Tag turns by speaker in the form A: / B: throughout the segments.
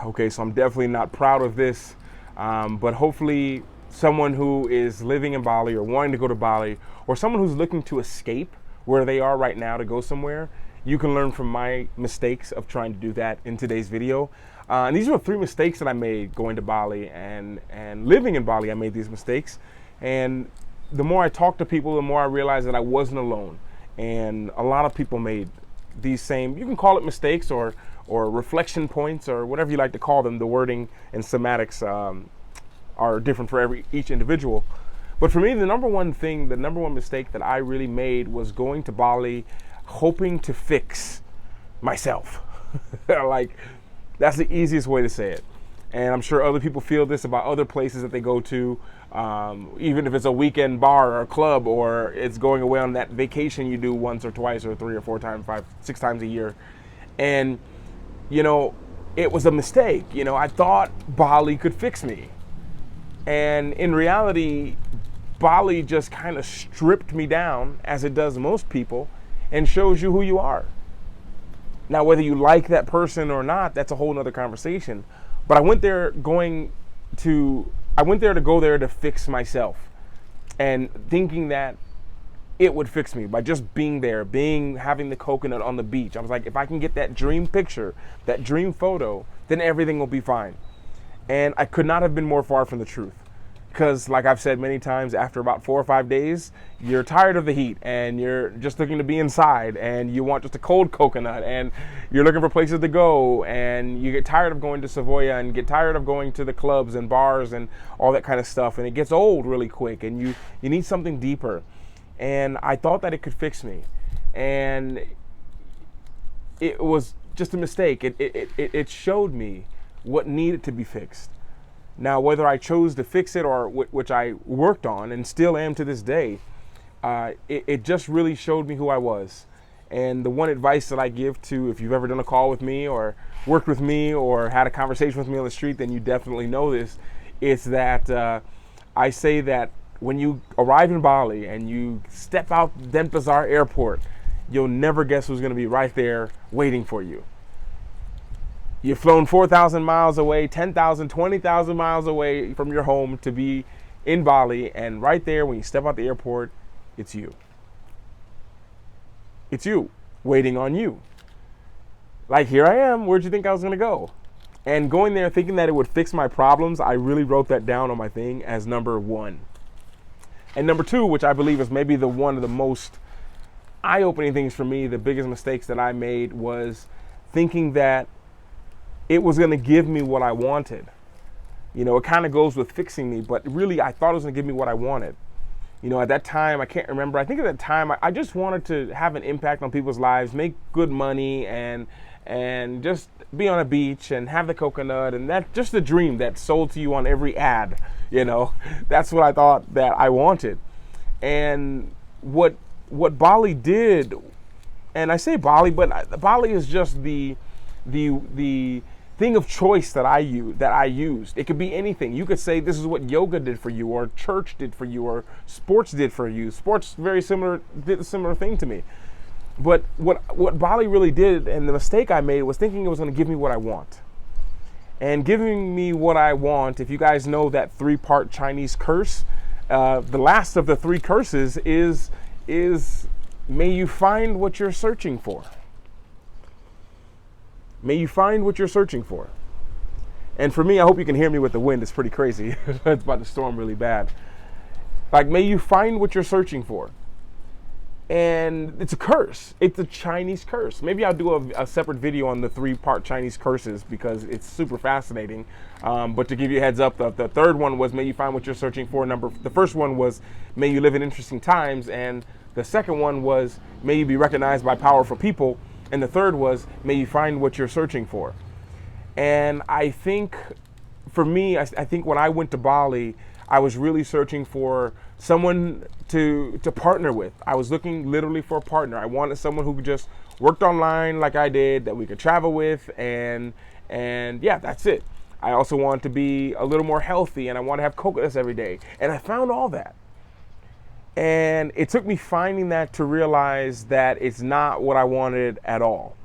A: Okay, so I'm definitely not proud of this, but hopefully someone who is living in Bali or wanting to go to Bali, or someone who's looking to escape where they are right now to go somewhere, you can learn from my mistakes of trying to do that in today's video. And these are 3 mistakes that I made going to Bali and living in Bali. I made these mistakes, and the more I talk to people, the more I realize that I wasn't alone. And a lot of people made these same, you can call it mistakes or reflection points or whatever you like to call them. The wording and semantics are different for each individual. But for me, the number one mistake that I really made was going to Bali hoping to fix myself. Like, that's the easiest way to say it. And I'm sure other people feel this about other places that they go to, even if it's a weekend bar or a club, or it's going away on that vacation you do once or twice or 3 or 4 times, 5, 6 times a year. And, it was a mistake. I thought Bali could fix me. And in reality, Bali just kind of stripped me down, as it does most people, and shows you who you are. Now, whether you like that person or not, that's a whole nother conversation. But I went there to go there to fix myself, and thinking that it would fix me by just being there, having the coconut on the beach. I was like, if I can get that dream picture, that dream photo, then everything will be fine. And I could not have been more far from the truth. Because, like I've said many times, after about 4 or 5 days, you're tired of the heat and you're just looking to be inside, and you want just a cold coconut, and you're looking for places to go, and you get tired of going to Savoya and get tired of going to the clubs and bars and all that kind of stuff, and it gets old really quick, and you need something deeper. And I thought that it could fix me, and it was just a mistake. It showed me what needed to be fixed. Now, whether I chose to fix it or which I worked on and still am to this day, it just really showed me who I was. And the one advice that I give to, if you've ever done a call with me or worked with me or had a conversation with me on the street, then you definitely know this. It's that I say that when you arrive in Bali and you step out Denpasar airport, you'll never guess who's going to be right there waiting for you. You've flown 4,000 miles away, 10,000, 20,000 miles away from your home to be in Bali, and right there when you step out the airport, it's you. It's you, waiting on you. Like, here I am, where'd you think I was gonna go? And going there thinking that it would fix my problems, I really wrote that down on my thing as number 1. And number 2, which I believe is maybe one of the most eye-opening things for me, the biggest mistakes that I made, was thinking that it was going to give me what I wanted. It kind of goes with fixing me, but really I thought it was going to give me what I wanted. At that time, I can't remember. I think at that time, I just wanted to have an impact on people's lives, make good money, and just be on a beach and have the coconut, and that's just the dream that's sold to you on every ad. That's what I thought that I wanted. And what Bali did, and I say Bali, but Bali is just the thing of choice that I used. It could be anything. You could say this is what yoga did for you, or church did for you, or sports did for you. Sports did a similar thing to me. But what Bali really did, and the mistake I made, was thinking it was going to give me what I want. And giving me what I want, if you guys know that 3-part Chinese curse, the last of the 3 curses is may you find what you're searching for. May you find what you're searching for. And for me, I hope you can hear me with the wind. It's pretty crazy. It's about to storm really bad. Like, may you find what you're searching for. And it's a curse. It's a Chinese curse. Maybe I'll do a separate video on the 3-part Chinese curses, because it's super fascinating. But to give you a heads up, the third one was may you find what you're searching for. The first one was may you live in interesting times. And the second one was may you be recognized by powerful people. And the third was, may you find what you're searching for. And I think, for me, I think when I went to Bali, I was really searching for someone to partner with. I was looking literally for a partner. I wanted someone who just worked online like I did, that we could travel with, and yeah, that's it. I also wanted to be a little more healthy, and I want to have coconuts every day. And I found all that. And it took me finding that to realize that it's not what I wanted at all.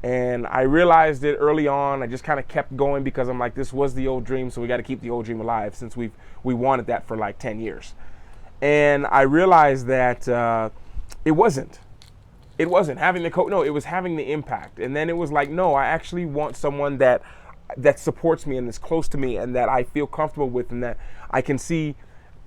A: And I realized it early on. I just kind of kept going because I'm like, this was the old dream, so we got to keep the old dream alive since we wanted that for like 10 years. And I realized that it wasn't having the coach. No, it was having the impact. And then it was like, no, I actually want someone that supports me and is close to me and that I feel comfortable with and that I can see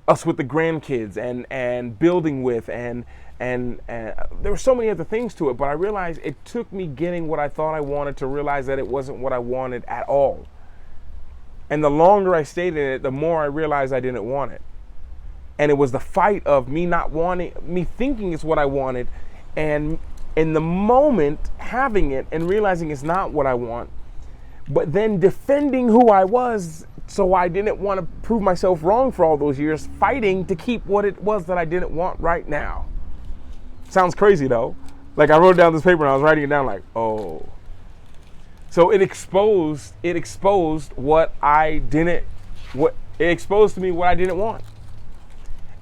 A: us with the grandkids and building with and there were so many other things to it. But I realized it took me getting what I thought I wanted to realize that it wasn't what I wanted at all. And the longer I stayed in it, the more I realized I didn't want it. And it was the fight of me not wanting, me thinking it's what I wanted, and in the moment having it and realizing it's not what I want, but then defending who I was, so I didn't want to prove myself wrong for all those years, fighting to keep what it was that I didn't want right now. Sounds crazy though. Like I wrote down this paper and I was writing it down like, oh. So it exposed what it exposed to me what I didn't want.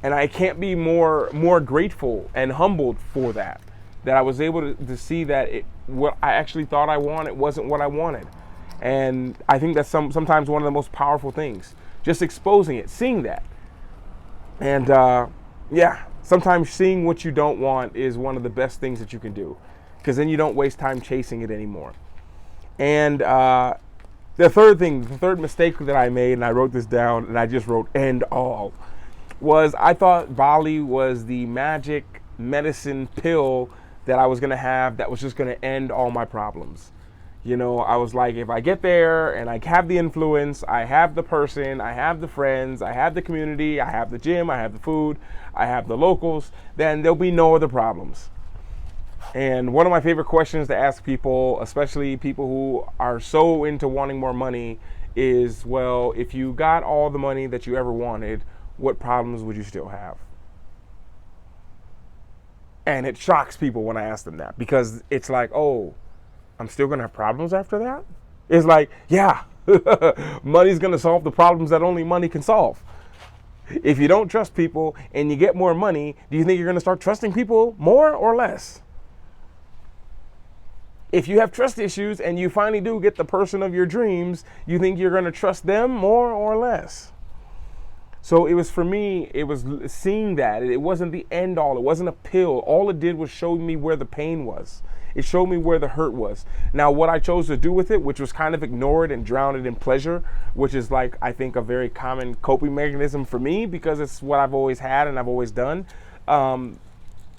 A: And I can't be more grateful and humbled for that I was able to see that what I actually thought I wanted wasn't what I wanted. And I think that's sometimes one of the most powerful things, just exposing it, seeing that. And sometimes seeing what you don't want is one of the best things that you can do, because then you don't waste time chasing it anymore. And the third mistake that I made, and I wrote this down and I just wrote end all, was I thought Bali was the magic medicine pill that I was going to have that was just going to end all my problems. You know, I was like, if I get there and I have the influence, I have the person, I have the friends, I have the community, I have the gym, I have the food, I have the locals, then there'll be no other problems. And one of my favorite questions to ask people, especially people who are so into wanting more money, is, well, if you got all the money that you ever wanted, what problems would you still have? And it shocks people when I ask them that, because it's like, oh, I'm still gonna have problems after that? It's like, yeah, money's gonna solve the problems that only money can solve. If you don't trust people and you get more money, do you think you're gonna start trusting people more or less? If you have trust issues and you finally do get the person of your dreams, you think you're gonna trust them more or less? So it was, for me, it was seeing that. It wasn't the end all. It wasn't a pill. All it did was show me where the pain was. It showed me where the hurt was. Now, what I chose to do with it, which was kind of ignore it and drown it in pleasure, which is like, I think, a very common coping mechanism for me, because it's what I've always had and I've always done.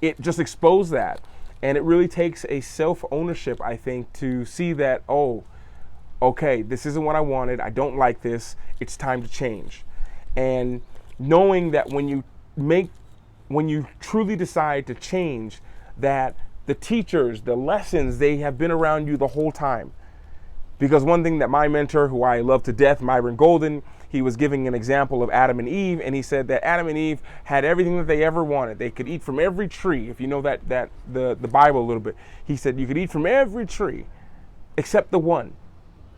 A: It just exposed that. And it really takes a self-ownership, I think, to see that, oh, okay, this isn't what I wanted. I don't like this. It's time to change. And knowing that when you truly decide to change, that the teachers, the lessons, they have been around you the whole time. Because one thing that my mentor, who I love to death, Myron Golden, he was giving an example of Adam and Eve, and he said that Adam and Eve had everything that they ever wanted. They could eat from every tree. If you know that the Bible a little bit, he said you could eat from every tree except the one.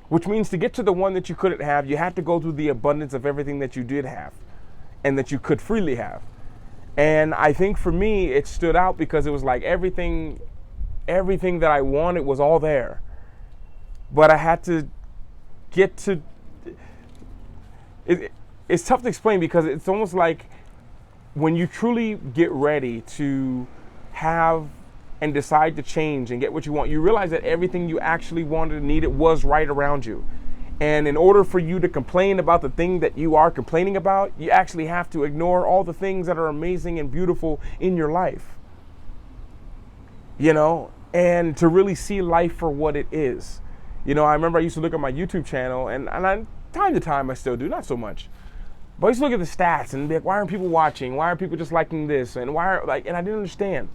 A: Which means to get to the one that you couldn't have, you had to go through the abundance of everything that you did have and that you could freely have. And I think for me, it stood out because it was like everything that I wanted was all there. But I had to get to, it's tough to explain, because it's almost like when you truly get ready to have and decide to change and get what you want, you realize that everything you actually wanted and needed was right around you. And in order for you to complain about the thing that you are complaining about, you actually have to ignore all the things that are amazing and beautiful in your life. You know, and to really see life for what it is. You know, I remember I used to look at my YouTube channel, and time to time I still do, not so much. But I used to look at the stats and be like, why aren't people watching? Why are people just liking this? And and I didn't understand.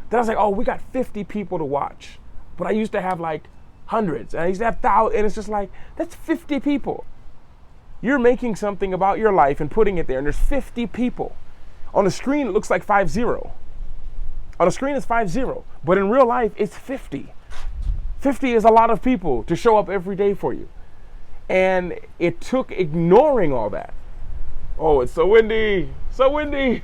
A: Then I was like, oh, we got 50 people to watch. But I used to have like hundreds, and I used to have thousands, and it's just like, that's 50 people. You're making something about your life and putting it there, and there's 50 people. On the screen, it looks like 50. On the screen, it's 50, but in real life, it's 50. 50 is a lot of people to show up every day for you. And it took ignoring all that. Oh, it's so windy, so windy.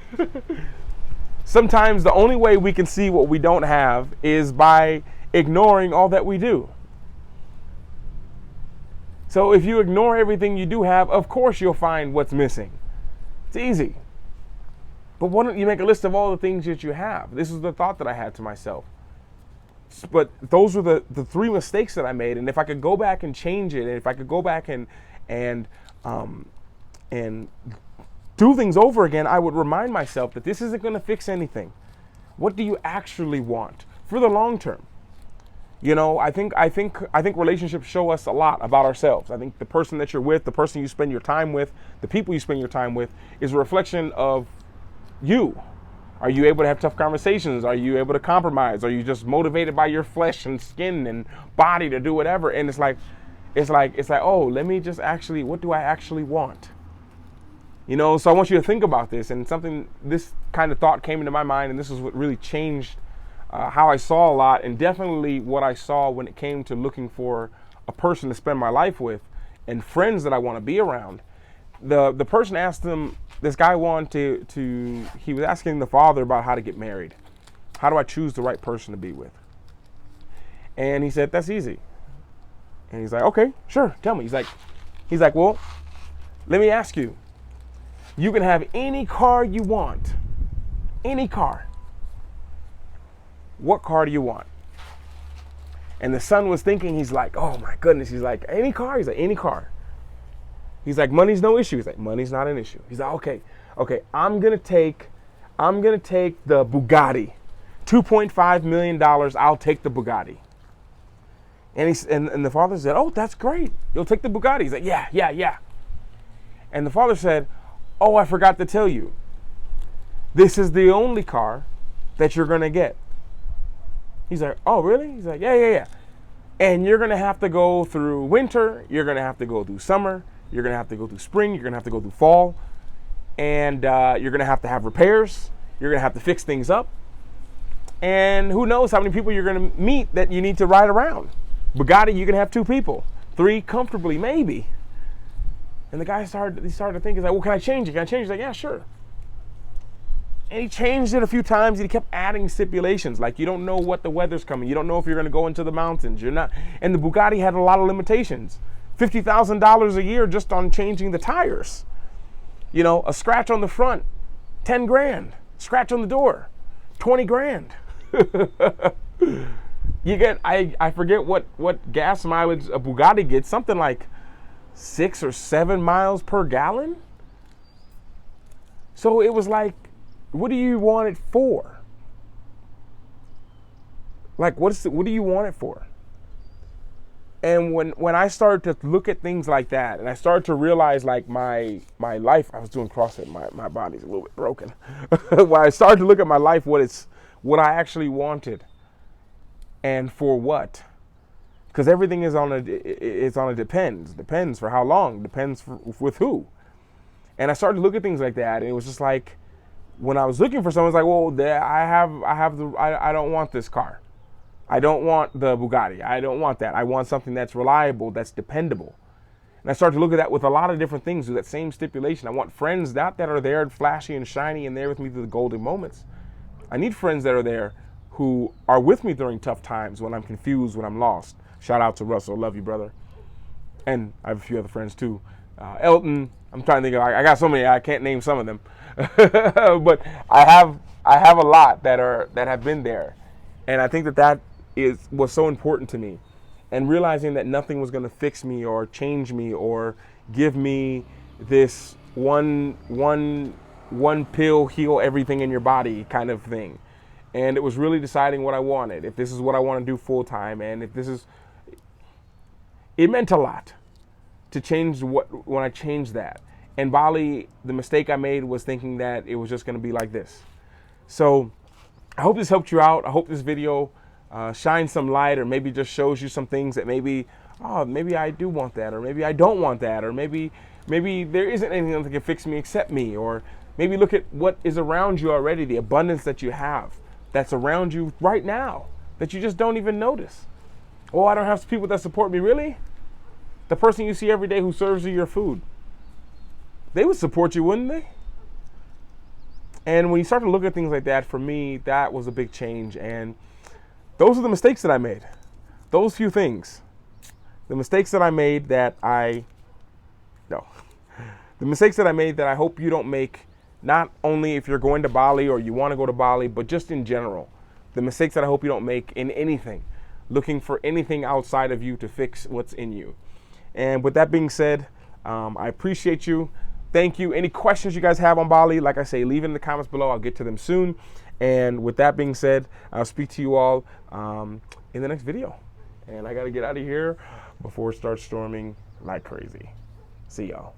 A: Sometimes the only way we can see what we don't have is by ignoring all that we do. So if you ignore everything you do have, of course you'll find what's missing. It's easy. But why don't you make a list of all the things that you have? This is the thought that I had to myself. But those were the three mistakes that I made. And if I could go back and change it, and if I could go back and do things over again, I would remind myself that this isn't going to fix anything. What do you actually want for the long term? You know, I think relationships show us a lot about ourselves. I think the person that you're with, the person you spend your time with, the people you spend your time with, is a reflection of you. Are you able to have tough conversations? Are you able to compromise? Are you just motivated by your flesh and skin and body to do whatever? And it's like, oh, let me just actually, what do I actually want? You know, so I want you to think about this. And this kind of thought came into my mind, and this is what really changed how I saw a lot, and definitely what I saw when it came to looking for a person to spend my life with and friends that I want to be around. The person asked him, this guy wanted he was asking the father about how to get married. How do I choose the right person to be with? And he said, that's easy. And he's like, okay, sure, tell me. He's like, well, let me ask you. You can have any car you want. Any car. What car do you want? And the son was thinking, he's like, oh my goodness. He's like, any car? He's like, any car. He's like, money's no issue. He's like, money's not an issue. He's like, okay, I'm gonna take the Bugatti. $2.5 million, I'll take the Bugatti. And the father said, oh, that's great. You'll take the Bugatti. He's like, yeah. And the father said, oh, I forgot to tell you. This is the only car that you're gonna get. He's like, oh, really? He's like, yeah. And you're gonna have to go through winter. You're gonna have to go through summer. You're going to have to go through spring. You're going to have to go through fall. And you're going to have repairs. You're going to have to fix things up. And who knows how many people you're going to meet that you need to ride around. Bugatti, you can have 2 people. 3 comfortably, maybe. And the guy started to think, he's like, well, can I change it? He's like, yeah, sure. And he changed it a few times, and he kept adding stipulations. Like, you don't know what the weather's coming. You don't know if you're going to go into the mountains. You're not. And the Bugatti had a lot of limitations. $50,000 a year just on changing the tires. You know, a scratch on the front, 10 grand. Scratch on the door, 20 grand. You get, I forget what gas mileage a Bugatti gets, something like 6 or 7 miles per gallon. So it was like, what do you want it for? Like, what do you want it for? And when I started to look at things like that, and I started to realize, like, my life, I was doing CrossFit, my body's a little bit broken. When I started to look at my life, what I actually wanted, and for what, because everything is on a depends for how long, depends with who. And I started to look at things like that, and it was just like, when I was looking for someone, it's like, well, I don't want this car. I don't want the Bugatti. I don't want that. I want something that's reliable, that's dependable. And I started to look at that with a lot of different things, with that same stipulation. I want friends not that are there flashy and shiny and there with me through the golden moments. I need friends that are there who are with me during tough times, when I'm confused, when I'm lost. Shout out to Russell. Love you, brother. And I have a few other friends too. Elton. I'm trying to think of, I got so many, I can't name some of them. But I have a lot that have been there. And I think that was so important to me, and realizing that nothing was going to fix me or change me or give me this one pill heal everything in your body kind of thing. And it was really deciding what I wanted, if this is what I want to do full time, and if this is, it meant a lot to change when I changed that. And Bali, the mistake I made was thinking that it was just going to be like this. So I hope this helped you out. I hope this video shines some light, or maybe just shows you some things that maybe I do want that, or maybe I don't want that, or maybe there isn't anything that can fix me except me, or maybe look at what is around you already, the abundance that you have that's around you right now that you just don't even notice. Oh, I don't have people that support me. Really? The person you see every day who serves you your food, they would support you, wouldn't they? And when you start to look at things like that, for me, that was a big change. And those are the mistakes that I made. Those few things. The mistakes that I made that the mistakes that I made that I hope you don't make, not only if you're going to Bali or you want to go to Bali, but just in general. The mistakes that I hope you don't make in anything, looking for anything outside of you to fix what's in you. And with that being said, I appreciate you. Thank you. Any questions you guys have on Bali, like I say, leave it in the comments below. I'll get to them soon. And with that being said, I'll speak to you all in the next video. And I got to get out of here before it starts storming like crazy. See y'all.